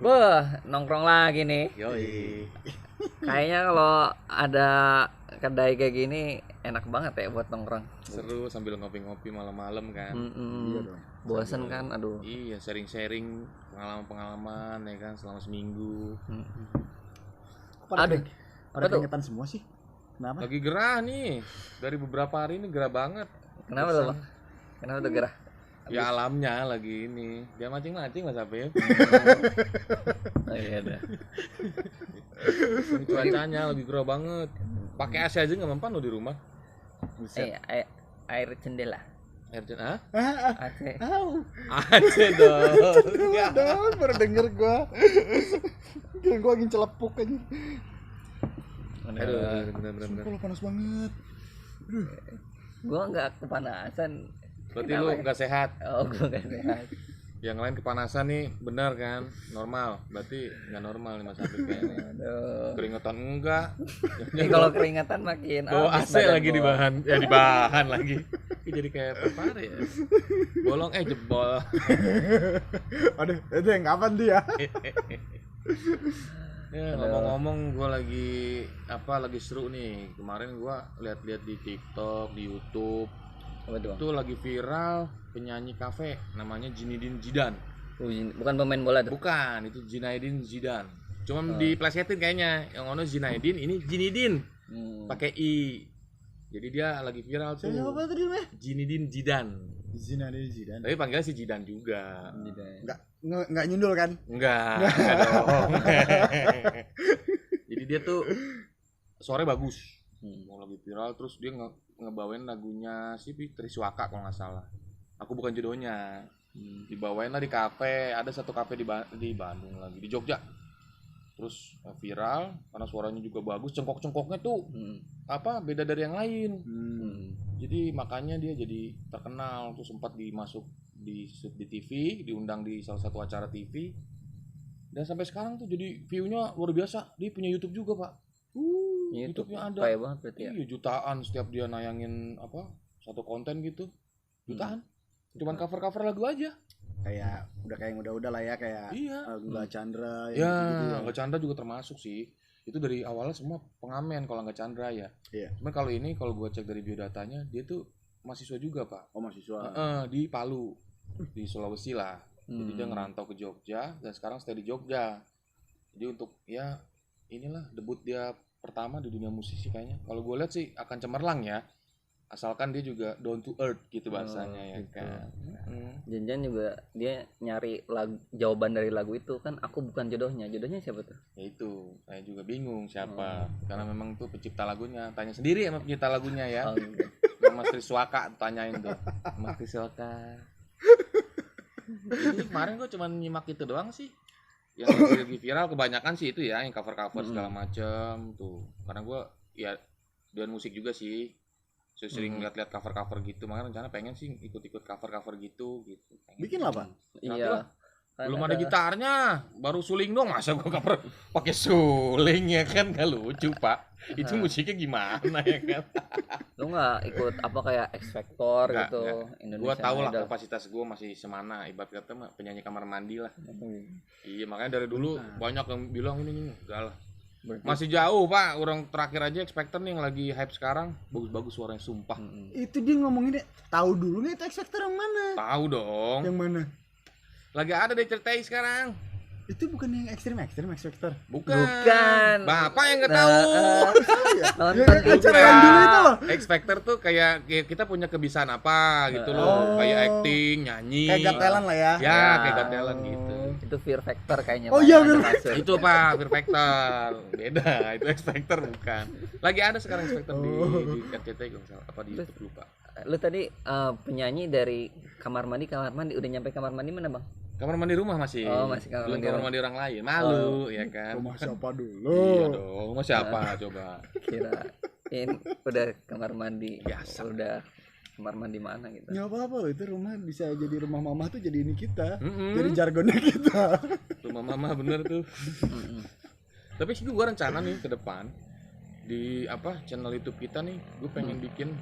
Wah, nongkrong lagi nih. Yoi. Kayaknya kalau ada kedai kayak gini enak banget ya buat nongkrong. Seru sambil ngopi-ngopi malam-malam kan. Iya dong. Bosen kan, aduh. Iya, sharing-sharing pengalaman-pengalaman ya kan selama seminggu. Aduh. Pada Betul. keringetan semua sih. Kenapa? Lagi gerah nih. Dari beberapa hari ini gerah banget. Kenapa tuh, Bang? Kenapa tuh gerah? Ya alamnya lagi ini. Dia mancing-mancing Mas Afif. Oh iya dah. Ini cuacanya lagi gerah banget. Pakai AC aja nggak mempan lo di rumah. Buset. Air jendela. Air ah? AC. Au. AC dong. Iya dong, baru denger gua. Kira gua angin celepuk aja. Aduh, bener-bener. Sumpah lo panas banget. Gua nggak kepanasan. Berarti lu nggak sehat. Oh, gua nggak sehat. Yang lain kepanasan nih, benar kan? Normal. Berarti nggak normal nih Mas Afif kayaknya. Aduh. Keringetan enggak. Ini kalau keringatan makin Bawa habis AC badan lagi gua. di bahan, ya di bahan lagi. Jadi kayak apa ya? Bolong jebol. Aduh, itu yang kapan dia? Ya ngomong-ngomong gue lagi seru nih. Kemarin gue lihat-lihat di TikTok, di YouTube. Apa tuh, Bang? Itu lagi viral penyanyi kafe namanya Zinedine Zidane. Bukan pemain bola tuh. Bukan, itu Zinedine Zidane. Cuma diplesetin kayaknya. Yang ono Zinedine, ini Zinedine. Pakai I. Jadi dia lagi viral tuh. Siapa tadi namanya? Zinedine Zidane. Zidane. Tapi panggilnya si Zidane juga. Enggak nyundul kan? Enggak dong. Jadi dia tuh suaranya bagus. Mau lagi viral terus dia ngebawain lagunya si Triswaka kalau nggak salah. Aku bukan jodohnya. Dibawain lah di kafe. Ada satu kafe di Bandung lagi, di Jogja. Terus viral karena suaranya juga bagus. Cengkok-cengkoknya tuh beda dari yang lain. Jadi makanya dia jadi terkenal. Terus sempat dimasuk di TV, diundang di salah satu acara TV. Dan sampai sekarang tuh jadi view-nya luar biasa. Dia punya YouTube juga, Pak. YouTube-nya ada. Kaya banget berarti ya. Iya, jutaan setiap dia nayangin satu konten gitu. Jutaan. Cuman cover-cover lagu aja. Kayak udah lah ya, kayak Iya. Angga Chandra Ya, gitu ya. Angga Chandra juga termasuk sih. Itu dari awalnya semua pengamen kalau Angga Chandra ya. Iya. Cuma kalau gue cek dari biodatanya, dia tuh mahasiswa juga, Pak. Oh, mahasiswa. Di Palu, di Sulawesi lah. Jadi dia ngerantau ke Jogja dan sekarang stay di Jogja. Jadi untuk ya inilah debut dia pertama di dunia musisi kayaknya. Kalau gue lihat sih akan cemerlang ya. Asalkan dia juga down to earth gitu bahasanya ya gitu. kan. Janjian juga dia nyari jawaban dari lagu itu kan, aku bukan jodohnya. Jodohnya siapa tuh? Ya itu, saya juga bingung siapa. Karena memang tuh pencipta lagunya. Tanya sendiri sama pencipta lagunya ya. Oh, gitu. Mas Triswaka tanyain tuh. Mas Triswaka. Jadi kemarin gue cuma nyimak itu doang sih. Yang lagi viral kebanyakan sih itu ya, yang cover-cover segala macem tuh. Karena gue ya doan musik juga sih. Sering lihat-lihat cover-cover gitu. Makanya rencana pengen sih ikut-ikut cover-cover gitu. Pengen. Bikin lah, Pak. Iya. Belum ada gitarnya, baru suling dong. Masa gue cover pakai suling ya kan, gak lucu Pak. Itu musiknya gimana ya kan? Lu nggak ikut apa kayak X Factor Nggak, gitu? Gue tahu lah Idol. kapasitas gue masih semana. Ibarat kata mah penyanyi kamar mandi lah. Iya, makanya dari dulu banyak yang bilang ini enggak lah. Masih jauh Pak. Orang terakhir aja X Factor nih yang lagi hype sekarang, bagus-bagus suaranya sumpah. Itu dia ngomongin tahu dulu nih itu X Factor yang mana? Tahu dong. Yang mana? Lagi ada deh ceritain sekarang. Itu bukan yang ekstrim X Factor. Bukan. Bapak yang nggak tahu. Nonton Yang juga. acara yang dulu itu loh. X Factor tuh kayak kita punya kebiasaan apa gitu loh. Kayak acting, nyanyi. Kayak Got Talent lah ya. Ya, kayak Got Talent gitu. Itu Fear Factor kayaknya. Oh Pak, iya, yang Fear masuk. Itu Pak, Fear Factor. Beda, itu X Factor bukan. Lagi ada sekarang X Factor di RCTI kalau salah, apa di YouTube lupa. Lu tadi penyanyi dari kamar mandi udah nyampe kamar mandi mana, Bang? Kamar mandi rumah masih. Oh, masih kamar Belum mandi kamar rumah. mandi orang lain. Malu ya kan. Rumah siapa dulu? Iya dong, rumah siapa coba? Kirain udah kamar mandi. Biasa. Udah kamar mandi mana gitu. Nggak apa-apa loh, itu rumah bisa jadi rumah mama tuh jadi ini kita. Mm-mm. Jadi jargonnya kita. Rumah mama bener tuh. Tapi sih gue rencana nih ke depan di channel YouTube kita nih, gue pengen bikin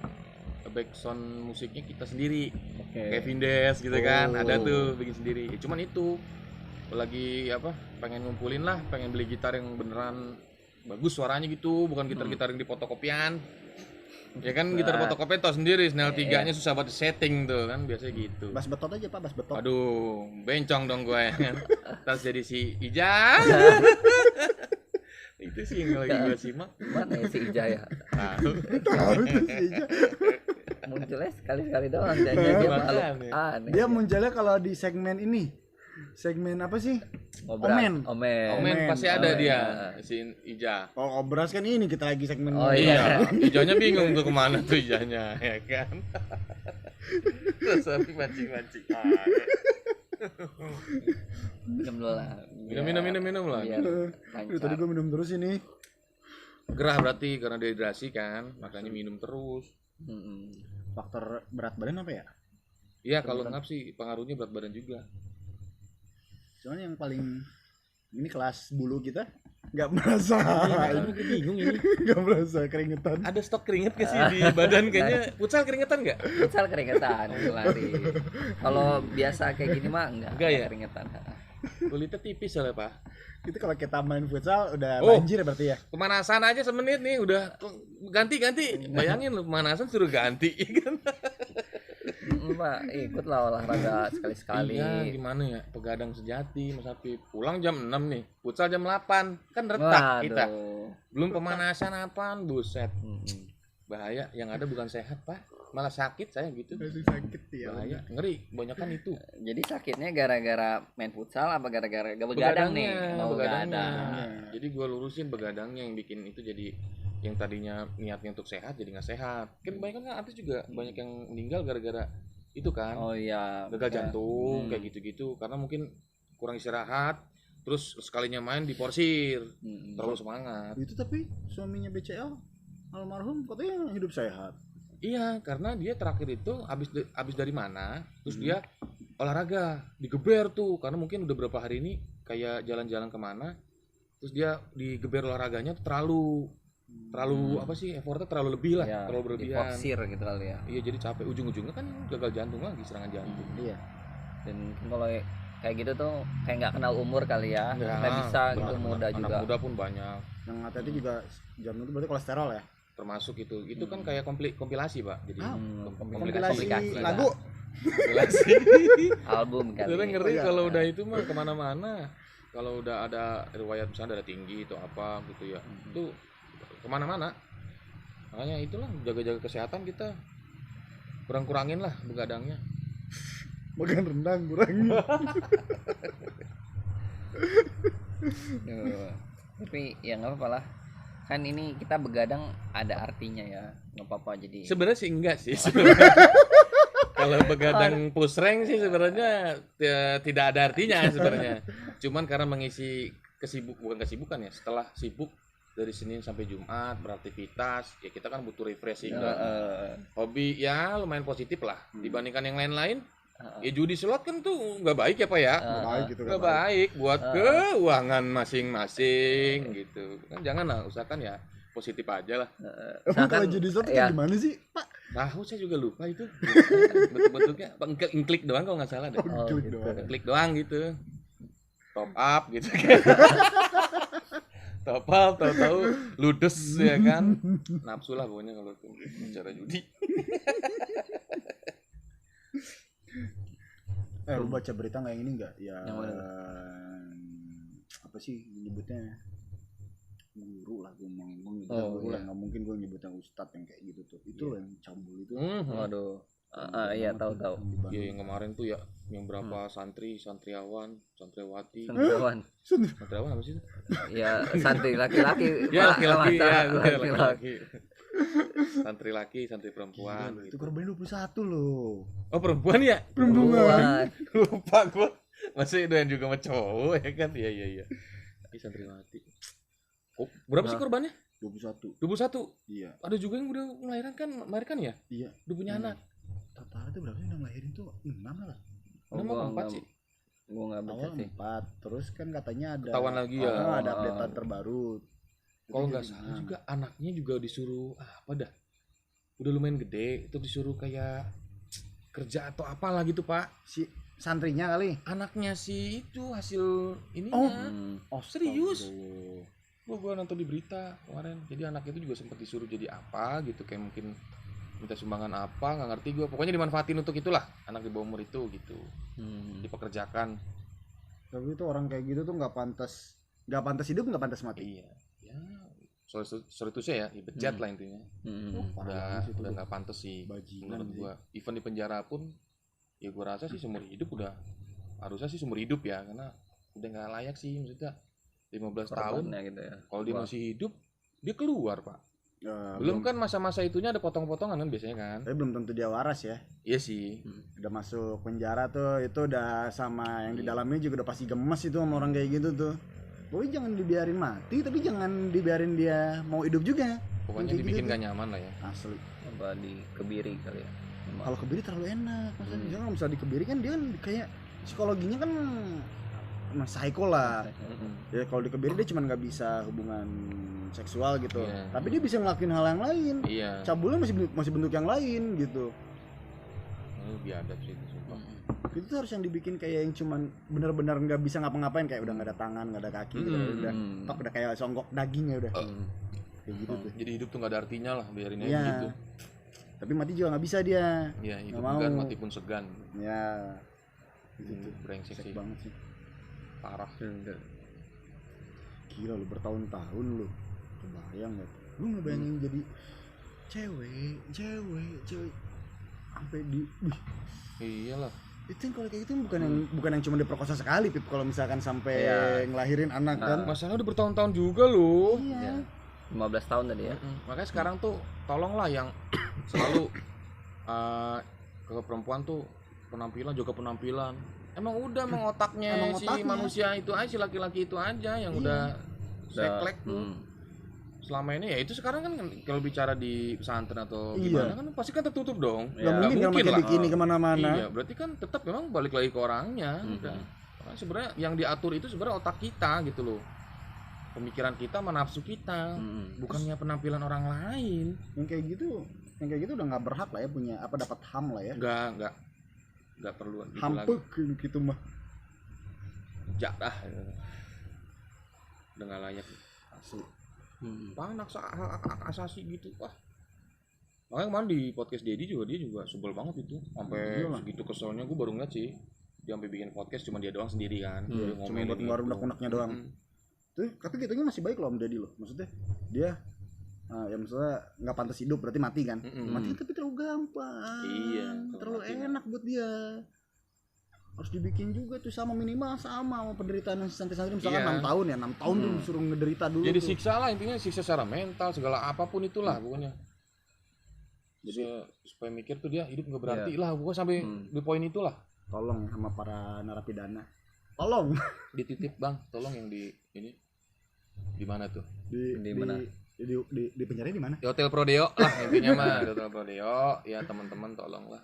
backsound musiknya kita sendiri. Kayak Vindes gitu kan, ada tuh bikin sendiri. Ya, cuman itu lagi apa pengen ngumpulin lah, pengen beli gitar yang beneran bagus suaranya gitu, bukan gitar-gitar yang di fotokopian. Ya kan gitar fotokopian tau sendiri, Snell 3-nya susah banget setting tuh kan, biasanya gitu. Bass betot aja Pak, bass betot. Aduh, bencong dong gue kan. Terus jadi si Ija. Itu sih yang lagi gue simak. Mana ya si Ija ya? Tahu. Tahu tuh si Ija. Munculnya sekali-sekali doang dia makhluk Makanya. aneh. Dia munculnya kalau di segmen ini. Segmen apa sih? Omen. Omen pasti ada dia si Ija. Kalau obras kan ini kita lagi segmen. Oh, Iya, Ijanya bingung tuh kemana tuh Ijanya, ya kan? Terus tapi mancing-mancing. Minum dulu lah. Minum lah. Biar Tadi gue minum terus ini. Gerah berarti karena dehidrasi kan, makanya minum terus. Faktor berat badan apa ya? Iya, kalau ngap sih pengaruhnya berat badan juga. Cuman yang paling ini kelas bulu kita nggak merasa. Bingung ini. Nggak merasa keringetan. Ada stok keringet gak sih di badan kayaknya? Futsal keringetan nggak? futsal keringetan lari. Kalau biasa kayak gini mah enggak ya? keringetan. Kulitnya tipis soalnya Pak. Itu kalau kita main futsal udah Oh. banjir ya berarti ya. Pemanasan aja semenit nih udah ganti. Bayangin lu pemanasan suruh ganti kan. Pak, ikutlah olahraga sekali-sekali. Iya, gimana ya? Pegadang sejati Mas Apip. Pulang jam 6 nih, futsal jam 8. Kan retak kita. Belum pemanasan apaan, buset. Bahaya, yang ada bukan sehat, Pak. Malah sakit saya gitu. Masih sakit ya. Bahaya, ngeri, banyakan itu. Jadi sakitnya gara-gara main futsal apa gara-gara begadang nih? Mau begadangnya. begadang. Jadi gua lurusin begadangnya yang bikin itu jadi yang tadinya niatnya untuk sehat jadi nggak sehat. Kan banyak kan artis juga banyak yang meninggal gara-gara itu kan. Oh iya. Gagal jantung kayak gitu-gitu karena mungkin kurang istirahat. Terus sekalinya main diporsir, terlalu semangat. Itu tapi suaminya BCL almarhum katanya hidup sehat. Iya, karena dia terakhir itu habis dari mana, terus dia olahraga, digeber tuh, karena mungkin udah berapa hari ini kayak jalan-jalan kemana, terus dia digeber olahraganya tuh terlalu apa sih, effortnya terlalu lebih lah, Ya, terlalu berlebihan. diforsir gitu kali ya. Iya, jadi capek, ujung-ujungnya kan gagal jantung lagi, serangan jantung. Iya. Dan kalau kayak gitu tuh kayak nggak kenal umur kali ya. Ya, Kita bisa gitu anak- muda anak juga. muda pun banyak, Yang hati-hati juga jantung itu berarti kolesterol ya. termasuk itu kan kayak kompilasi Pak, jadi Kompilasi komplikasi lagu. kompilasi. Album kali. Sebenarnya ngeri iya. kalau udah itu mah kemana-mana. Kalau udah ada riwayat misalnya darah tinggi atau apa gitu ya, itu kemana-mana. Makanya itulah jaga-jaga kesehatan kita. Kurang-kurangin lah begadangnya. Makan rendang kurangin. Tuh. Tapi ya nggak apa-apa lah. Kan ini kita begadang ada artinya ya. Nggak apa-apa jadi. Sebenarnya sih enggak sih. Sebenarnya. Kalau begadang push rank sih sebenarnya tidak ada artinya sebenarnya. Cuman karena mengisi bukan kesibukan ya. Setelah sibuk dari Senin sampai Jumat beraktivitas, ya kita kan butuh refreshing dan hobi ya lumayan positif lah dibandingkan yang lain-lain. Ya judi slot kan tuh nggak baik ya Pak ya. Baik gitu Nggak baik buat keuangan masing-masing gitu. Kan janganlah, usahakan ya positif aja lah. Emang kalau judi slot ya. kayak gimana sih, Pak? Tahu saya juga lupa itu. Bentuk-bentuknya ngeklik doang kalau nggak salah deh. Klik doang. Ngeklik doang gitu. Top up gitu. Top up, tahu-tahu ludes ya kan. Nafsu lah pokoknya kalau bicara judi. Lu baca berita nggak yang ini nggak? Yang mana? Apa sih nyebutnya? Guru lah, gue ngomong gitu. Oh, Guru iya. lah, nggak mungkin gue nyebutnya ustadz yang kayak gitu tuh. Itu yang cabul itu. Waduh. Iya tahu-tahu. Iya yang kemarin tuh ya, yang berapa santriawan, santriwati. Santriwan. Santriawan apa sih itu? Ya santri laki-laki. Ya Pak. laki-laki ya, Laki-laki. laki-laki. Santri laki, santri perempuan. Itu Gitu. korbannya 21 loh. Oh perempuan ya? Perempuan. Lupa gua. Masih doyan juga sama cowok ya kan? Iya. Ini santriwati. Oh, berapa sih korbannya? 21. 21. Iya. Ada juga yang udah melahirkan ya? Iya. Udah punya anak. Total itu berapa sih yang lahirin tuh? 6 lah. Oh, Nama gua 4 nggak- sih. Gua nggak baca Awal sih. 4. Terus kan katanya ada Ketahuan lagi ya. ada update terbaru. Kalau Itu nggak jadi salah 6. juga anaknya juga disuruh apa dah? Udah lumayan gede, itu disuruh kayak kerja atau apalah gitu Pak. Si santrinya kali. Anaknya si itu hasil ininya. Oh serius? Gua nonton di berita kemarin. Jadi anaknya itu juga sempat disuruh jadi apa gitu, kayak mungkin minta sumbangan apa, nggak ngerti gua. Pokoknya dimanfaatin untuk itulah, anak di bawah umur itu gitu. Dipekerjakan. Tapi itu orang kayak gitu tuh nggak pantas hidup, nggak pantas mati. Iya. Ya, sorry itu saya ya, dibejat lah intinya. Udah nggak pantas sih Bajingan menurut sih. gua. Even di penjara pun, ya gua rasa sih seumur hidup udah harusnya sih seumur hidup ya, karena udah nggak layak sih maksudnya. 15 tahun Korbannya gitu ya. kalau dia masih hidup dia keluar pak. Ya, Belum kan masa-masa itunya ada potong-potongan kan biasanya kan. Tapi belum tentu dia waras ya. Iya sih. Udah masuk penjara tuh, itu udah sama yang di dalamnya juga udah pasti gemes itu sama orang kayak gitu tuh. Pokoknya jangan dibiarin mati, tapi jangan dibiarin dia mau hidup juga. Pokoknya Kayak dibikin gitu gak nyaman lah ya. Asli. Apa dikebiri kali ya. Kalau kebiri terlalu enak, maksudnya misalnya kalau misalnya dikebiri kan dia kan kayak psikologinya kan psycho lah. Ya kalau dikebiri dia cuma nggak bisa hubungan seksual gitu, Iya. tapi dia bisa ngelakuin hal yang lain. Iya. Cabulnya masih bentuk yang lain gitu. Ini biadab sih itu sumpah. Itu tuh harus yang dibikin kayak yang cuman benar-benar nggak bisa ngapa-ngapain, kayak udah nggak ada tangan, nggak ada kaki, gitu. Udah tok, udah kayak songgok daging ya udah. Kayak gitu tuh. Jadi hidup tuh gak ada artinya lah, biarin aja Iya. gitu. Tapi mati juga nggak bisa dia. Iya, hidup Nggak mau. enggan mati pun segan. Ya. Gitu. Brengsek Sek sih. banget sih. Parah. Gila lu, bertahun-tahun lu. Kebayang gak? Lu ngebayangin jadi cewek sampai di Iyalah. itu yang kalau kayak gitu bukan yang cuma diperkosa sekali, Pip, kalau misalkan sampai ngelahirin anak kan. Masalah udah bertahun-tahun juga loh. Iya. 15 tahun tadi ya. Makanya sekarang tuh tolonglah yang selalu ke perempuan tuh jaga penampilan. Emang otaknya Emang si otaknya. manusia itu aja, si laki-laki itu aja yang udah seklek tuh. Selama ini ya itu sekarang kan kalau bicara di pesantren atau gimana kan pasti kan tertutup dong. Gak mungkin kalau pakai bikini kemana-mana. Iya, berarti kan tetap memang balik lagi ke orangnya. Udah. Karena sebenarnya yang diatur itu sebenarnya otak kita gitu loh. Pemikiran kita, nafsu kita, bukannya penampilan orang lain. Yang kayak gitu udah nggak berhak lah ya punya dapat HAM lah ya. Enggak perlu gitu lagi. Hampek gitu mah. Jadah. Udah nggak layak. Asli. Hak asasi gitu. Wah. Makanya kemarin di podcast Dedi juga dia juga sebel banget itu. Sampai segitu keselnya, gue baru ngeliat sih. Dia sampai bikin podcast cuma dia doang sendiri kan. Dia Cuma buat ngeluarin unek-uneknya doang. Tuh, tapi gitunya masih baik loh Om Deddy loh. Maksudnya dia ya maksudnya nggak pantas hidup, berarti mati kan. Mati tapi terlalu gampang. Iya, terlalu mati. enak buat dia. Harus dibikin juga tuh minimal sama penderitaan yang santri-santri misalkan Iya. 6 tahun ya, 6 tahun tuh disuruh ngederita dulu. Jadi tuh. siksa lah intinya, siksa secara mental segala apapun itulah pokoknya. Jadi supaya mikir tuh dia hidup nggak berarti lah, pokoknya sampai di poin itulah. Tolong ya sama para narapidana. Tolong Dititip bang, tolong yang di ini di mana tuh? Di mana? Di penjara di mana? Di Hotel Prodeo lah intinya mah, di Hotel Prodeo. Ya teman-teman tolonglah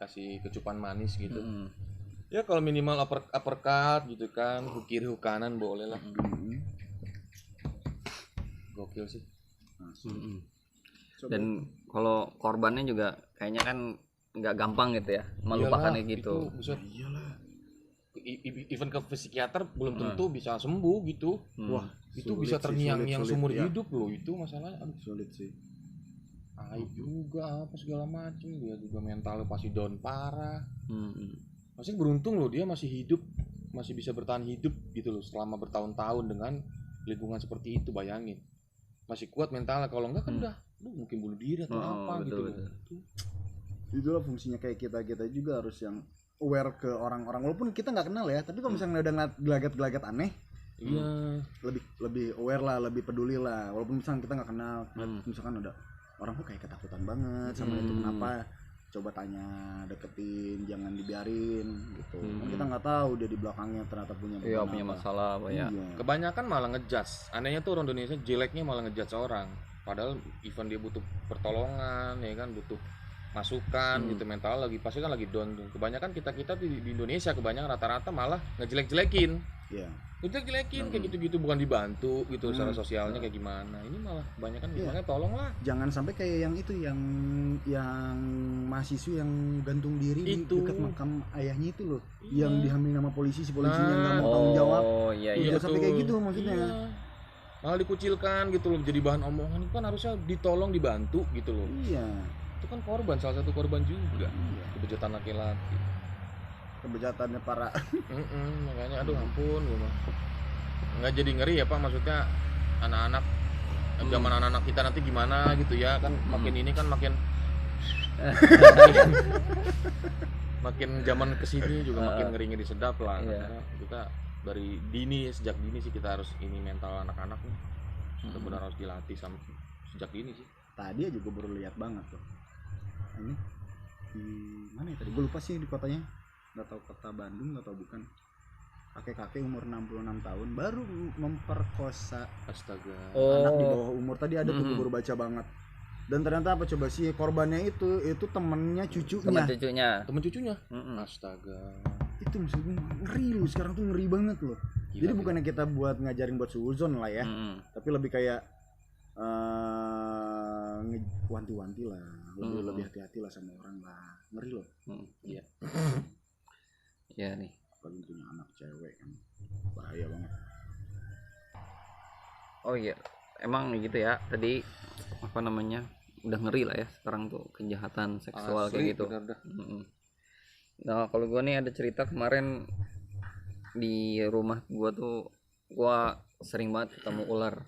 kasih kecupan manis gitu. Ya kalau minimal uppercut gitu kan, kiri kanan boleh lah. Gokil sih. Dan kalau korbannya juga kayaknya kan nggak gampang gitu ya melupakannya Iyalah, gitu. Itu, buset. Even ke psikiater belum tentu bisa sembuh gitu. Wah, Itu sulit bisa sih, terngiang-ngiang sulit, seumur ya. hidup loh itu masalahnya. Aduh, Sulit sih. aib juga apa segala macem, dia juga mentalnya pasti down parah. Maksudnya beruntung loh dia masih hidup, masih bisa bertahan hidup gitu loh selama bertahun-tahun dengan lingkungan seperti itu, bayangin. Masih kuat mentalnya, kalau enggak kan udah mungkin bunuh diri atau apa betul, gitu. betul. Itulah fungsinya kayak kita juga harus yang aware ke orang-orang, walaupun kita nggak kenal ya, tapi kalau misalnya udah ngeliat gelagat-gelagat aneh, Iya. lebih aware lah, lebih peduli lah, walaupun misalnya kita nggak kenal. Misalkan ada orang kok kayak ketakutan banget sama itu, kenapa, coba tanya, deketin, jangan dibiarin gitu. Kan kita nggak tahu dia di belakangnya ternyata punya Iya, beban punya apa. masalah apa ya. Iya. Kebanyakan malah ngejudge. Anehnya tuh orang Indonesia jeleknya malah ngejudge orang. Padahal even dia butuh pertolongan ya kan, butuh masukan gitu, mental lagi pasti kan lagi down tuh. Kebanyakan kita di Indonesia kebanyakan rata-rata malah ngejelek-jelekin. Iya. Ngejelek-jelekin kayak gitu-gitu, bukan dibantu gitu secara sosialnya kayak gimana. Ini malah kebanyakan makanya tolonglah. Jangan sampai kayak yang itu yang mahasiswa yang gantung diri di Itu. dekat makam ayahnya itu loh. Iya. Yang dihamilin sama polisi, si polisinya nggak mau tanggung jawab. Oh iya Jangan iya. sampai kayak gitu maksudnya. Iya. Malah dikucilkan gitu loh, jadi bahan omongan. Itu kan harusnya ditolong, dibantu gitu loh. Iya. Itu kan korban, salah satu korban juga. Iya. Kebejatan laki-laki. Kebejatannya para Makanya aduh ampun gue mah. Nggak jadi ngeri ya Pak, maksudnya anak-anak zaman anak-anak kita nanti gimana gitu ya kan, makin ini kan makin makin zaman kesini juga makin ngeri-ngeri sedap lah. Iya. Karena kita dari dini, sejak dini sih kita harus ini mental anak-anak nih benar-benar harus dilatih sejak dini sih. tadi aja gue baru lihat banget tuh. Ini di mana ya tadi? Gue lupa sih di kotanya. Nggak tahu kota Bandung atau bukan. Kakek-kakek umur 66 tahun baru memperkosa Astaga. anak di bawah umur. Tadi ada tuh gue baru baca banget. Dan ternyata apa coba sih korbannya itu temennya Teman cucunya. cucunya. Temen cucunya. Mm-mm. Astaga. Itu maksudnya ngeri loh, sekarang tuh ngeri banget loh. Gila, Jadi gila. bukannya kita buat ngajarin buat suzon lah ya, Mm-mm. tapi lebih kayak wanti-wanti lah, lebih hati-hati lah sama orang lah. Ngeri loh. Iya. Iya nih. Apalagi punya anak cewek kan, bahaya banget. Oh iya, emang gitu ya. Tadi apa namanya? Udah ngeri lah ya sekarang tuh kejahatan seksual Asli, kayak gitu. bener dah. Mm-mm. Nah, kalau gua nih ada cerita kemarin di rumah gua tuh gua sering banget ketemu ular.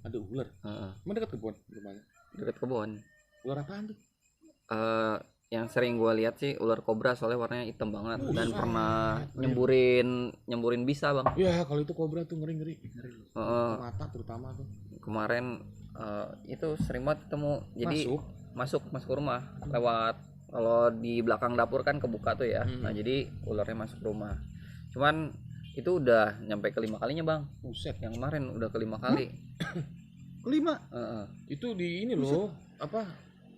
Ada ular. Heeh, Emang dekat kebun rumahnya? deket kebun. Ular apaan tuh? Yang sering gua lihat sih ular kobra, soalnya warnanya hitam banget dan Buset. pernah nyemburin bisa, Bang. Ya kalau itu kobra tuh ngeri loh. Heeh, Mata terutama tuh. kemarin itu sering banget ketemu. Jadi Masuk. masuk ke rumah lewat, kalau di belakang dapur kan kebuka tuh ya. Nah, jadi ularnya masuk rumah. Cuman itu udah nyampe ke 5 kalinya, Bang. Buset. Yang kemarin udah ke 5 kali. Kelima, Heeh. Itu di ini loh, apa?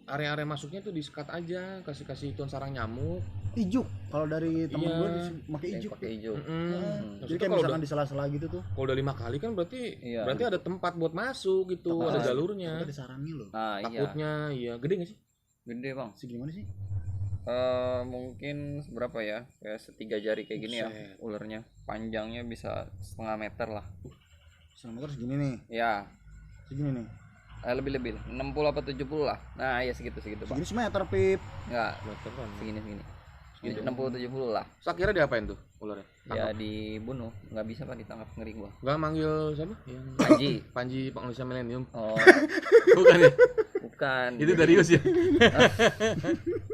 Area-area masuknya tuh disekat aja, kasih tuan sarang nyamuk. ijuk. Kalau dari temen Iya. gue pakai Yang ijuk. pakai hijau. Jadi Maksudnya kayak kalau misalkan udah, di sela-sela gitu tuh, kalau udah 5 kali kan berarti Iya. ada tempat buat masuk gitu, Tempat. ada jalurnya. ada sarangnya loh. Nah, iya. Takutnya iya, gede nggak sih? Gede, Bang. Segimana sih? Mungkin seberapa ya? Kayak 3 jari kayak gini ya Buset. ularnya. Panjangnya bisa 1,5 meter lah. 1 meter segini nih, Ya, segini nih. lebih 60 apa 70 lah. Nah, ya segitu Bang. Segini semeter pip. Enggak, Meteran. segini. 60-70 lah. Terus akhirnya diapain tuh ularnya? Ya dibunuh, nggak bisa Pak ditangkap, ngeri gua. Nggak manggil siapa? Yang Panji. Panji Pengusaha Milenium. Oh, Bukan ya? bukan. Itu Darius ya.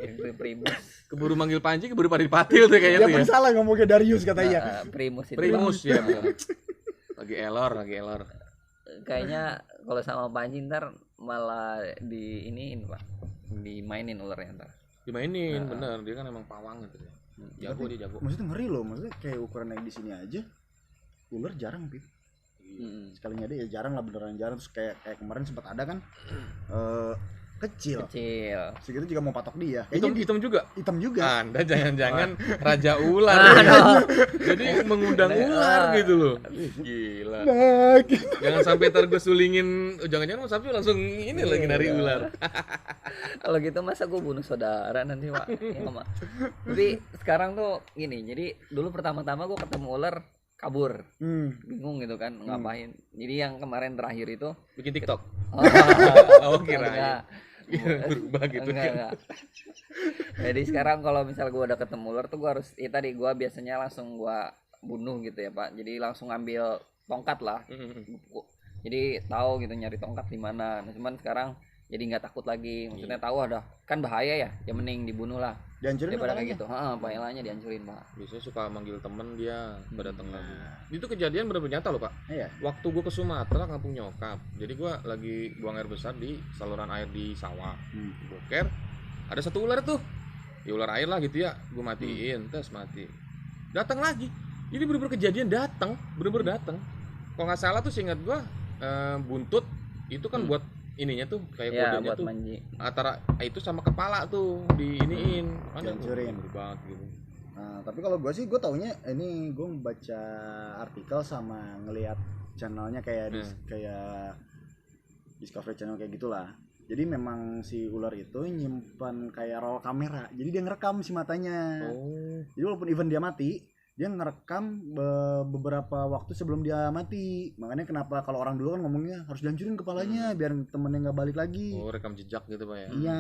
Itu Primus. Keburu manggil Panji, keburu Padil Patil tuh kayaknya Dia tuh ya. pun salah ngomongnya Darius katanya. Primus itu. Primus ya. Bang. Lagi elor. Kayaknya kalau sama Panji ntar malah diiniin Pak. Dimainin ularnya ntar. Dimainin bener, dia kan emang pawang gitu ya. Jago dia jago. Maksudnya ngeri loh, maksudnya kayak ukuran yang di sini aja. Ular jarang pip. Sekalinya ada ya jarang lah, beneran jarang. Terus kayak kemarin sempat ada kan kecil. Segitu juga mau patok dia. Hitam juga. Hitam juga. Anda jangan-jangan raja ular. Jadi mengundang ular gitu loh. Gila. Nah, gitu. Jangan sampai ntar gue sulingin, jangan-jangan Mas Sabtu langsung ini lagi dari ular. Kalau gitu masa gue bunuh saudara nanti Pak? Ya, Mak. Tapi sekarang tuh gini, jadi dulu pertama-tama gue ketemu ular kabur, bingung gitu kan ngapain. Jadi yang kemarin terakhir itu Bikin TikTok. oh, Kirain. Berubah gitu kan. enggak. Jadi sekarang kalau misal gue udah ketemu ular tuh gue harus, tadi gue biasanya langsung gue bunuh gitu ya Pak. Jadi langsung ngambil tongkat lah. Jadi tahu gitu nyari tongkat di mana. Nah, cuman sekarang jadi nggak takut lagi. Maksudnya tahu ada kan bahaya ya. Ya mending dibunuh lah. Dihancurin Daripada apalagi? kayak gitu. Heeh, paelanya dihancurin, Pak. Biasanya suka manggil temen dia datang lagi. Itu kejadian bener-bener nyata loh Pak. Iya. Waktu gue ke Sumatera kampung nyokap, jadi gue lagi buang air besar di saluran air di sawah. Boker, ada satu ular tuh, ya ular air lah gitu ya, gue matiin, terus mati. Datang lagi, jadi bener-bener kejadian datang, bener-bener datang. Kalau nggak salah tuh seingat gue buntut itu kan buat ininya tuh kayak Ya, kodenya buat tuh manji. antara itu sama kepala tuh diiniin. Ada Dihancurin. banget gitu. Nah, tapi kalau gue sih gue taunya ini gue baca artikel sama ngelihat channelnya kayak kayak Discovery Channel kayak gitulah. Jadi memang si ular itu nyimpan kayak roll kamera. Jadi dia ngerekam si matanya. Oh. Jadi walaupun even dia mati, dia ngerekam beberapa waktu sebelum dia mati. Makanya kenapa kalau orang dulu kan ngomongnya harus dihancurin kepalanya biar temennya nggak balik lagi. Oh, rekam jejak gitu Pak ya. Iya.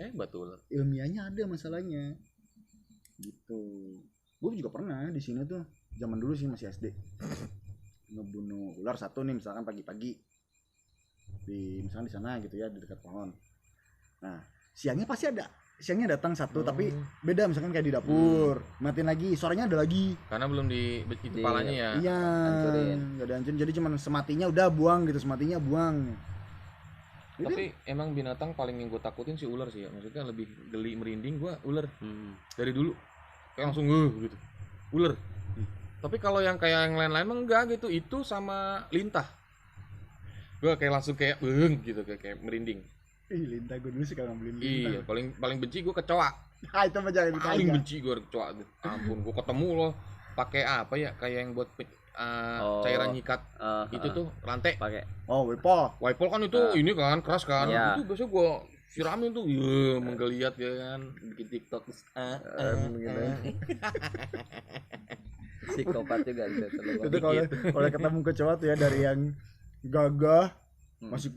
Hebat tuh ular. Ilmiahnya ada masalahnya. Gitu. Gue juga pernah di sini tuh zaman dulu sih masih SD. Ngebunuh ular satu nih misalkan pagi-pagi. Misalnya di sana gitu ya di dekat pohon. Nah, siangnya pasti ada. Siangnya datang satu tapi beda misalkan kayak di dapur. Matiin lagi, sorenya ada lagi. Karena belum di kepalanya ya. Iya. Hancurin. Enggak ada hancurin. Jadi cuma sematinya udah buang gitu, sematinya buang. Tapi emang binatang paling yang gue takutin sih ular sih ya. Maksudnya lebih geli merinding gue ular. Dari dulu kayak langsung gitu. Ular. Tapi kalau yang kayak yang lain-lain mah enggak gitu. Itu sama lintah. Gue kayak langsung kayak gitu kayak merinding. Ih, lintah gue dulu sih kalau ngambilin lintah. Iya, paling benci gue kecoa. Ah, itu mah jangan ditanya. Paling benci gue kecoa. Ampun, gue ketemu loh pakai apa ya kayak yang buat cairan nyikat itu tuh rantai. Pakai. Oh, Wipol. Wipol kan itu ini kan keras kan. Iya. Itu biasanya gue siramin tuh, menggeliat ya kan, bikin TikTok Gitu. Psikopat juga gitu. Itu kalau ketemu kecoa tuh ya dari yang gagah masih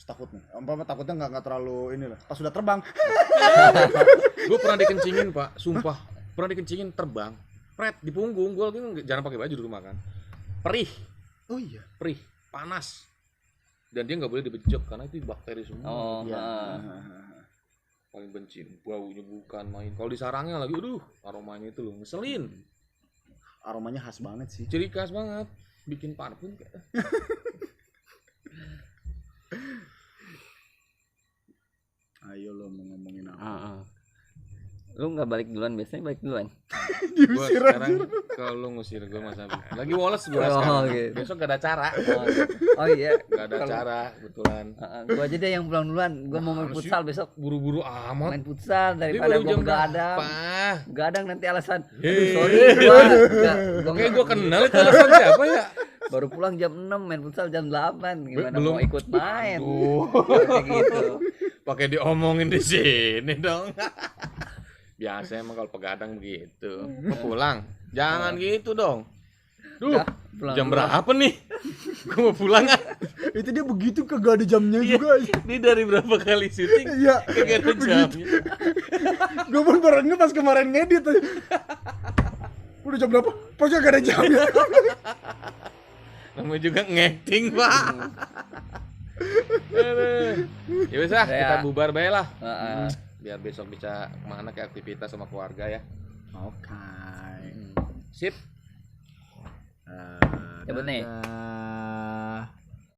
takut nih. Umpama takutnya nggak terlalu inilah. Pas sudah terbang. Gue pernah dikencingin Pak, sumpah. Pernah dikencingin terbang. Pret di punggung, gue lagi jarang pakai baju di rumah kan. Perih, Oh iya. panas. Dan dia nggak boleh dibejek karena itu bakteri semua. Oh, Iya. Paling benci, baunya bukan main. Kalau di sarangnya lagi, aduh, aromanya itu loh, ngeselin. Aromanya khas banget sih. Ciri khas banget, bikin parfum kayak. Ayo lo mau ngomongin apa? Lu nggak balik duluan, biasanya balik duluan. Gue sekarang kalau ngusir gue Mas Abi. Lagi woles gue sekarang. Gitu. Besok gak ada cara. Oh iya. Gak ada cara kebetulan. Gua aja deh yang pulang duluan. Gua mau main futsal besok. Buru-buru amat. Main futsal Dia daripada baru gua jam begadang. berapa? Begadang nanti alasan. Aduh, Hei. sorry gua. Kayak gue kenal itu alasan siapa ya? Baru pulang jam 6, main futsal jam 8. Gimana Belum. mau ikut main? Aduh. Kayak gitu. Pakai diomongin di sini dong. Biasa emang kalau pegadang begitu. Mau pulang. Jangan gitu dong. Duh, Udah, pulang jam dulu. berapa nih? Gue mau pulang ah. Itu dia begitu kagak ada jamnya juga. Dia dari berapa kali syuting? Iya. Kagak ada jamnya. Gue pun baru nge pas kemarin ngedit. Udah jam berapa? Pokoknya gak ada jamnya. Namanya juga ngacting, Pak. Aduh. Ya wes ah, kita bubar bae lah. Biar besok bisa kemana ke aktivitas sama keluarga ya. Oke. Sip. Cabut nih. Dadah.